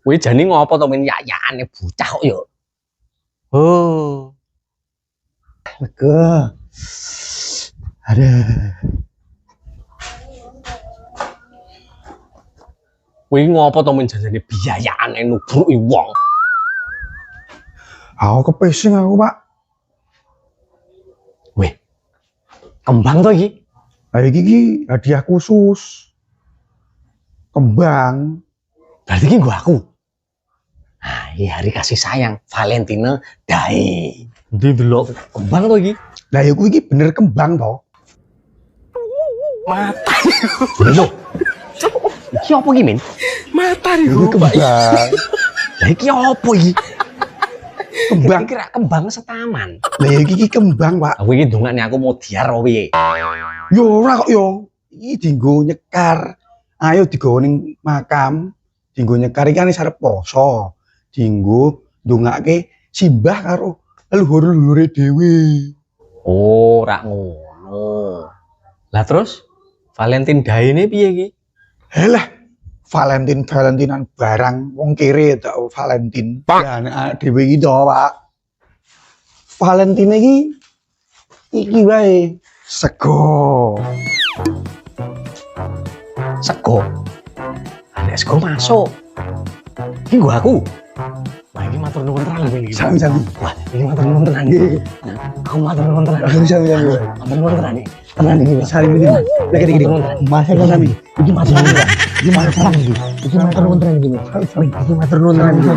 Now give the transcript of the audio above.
Kuwi jane ngopo to men yayane bocah kok ya. Oh. Lega. Ada. Kuwi ngopo to men jane biayane nubruki wong. Aku kepesing aku, Pak. Weh. Kembang to iki? Lah iki hadiah khusus. Kembang. Berarti iki gua aku. Nah, ini hari kasih sayang Valentine Day. Ndi delok kembang to iki? Lah ya kuwi iki bener kembang to. Mata. Lho. Iki opo iki, Men? Mata Iki kembang. Lah iki opo iki? Kembang. Kira kembang setaman. Lah ya iki kembang, Pak. Aku iki dongane aku mau diar opo piye? Yo ora kok yo. Iki dienggo nyekar. Ayo digawa ning makam. Dienggo nyekar iki kan arep poso. Dienggo ndongake simbah karo leluhur-leluhure dhewe. Oh, rak ngono. Lah terus Valentine Day ini piye iki? Halah, Valentinan barang wong kere tak Valentine. Ya nek dhewe iki to, Pak. Valentine iki wae sego. Sego. Ada sego masuk. Iki gua aku. Wah, ini matur nuwun tenan lho iki. Sami-sami. Wah, ini matur nuwun tenan iki. Aku matur nuwun tenan. Sami-sami. Matur nuwun tenan iki. Tenan iki. Salim iki. Lagi iki. Masih kok sami. Iki matur nuwun tenan. Iki matur nuwun tenan iki. Iki matur nuwun tenan iki.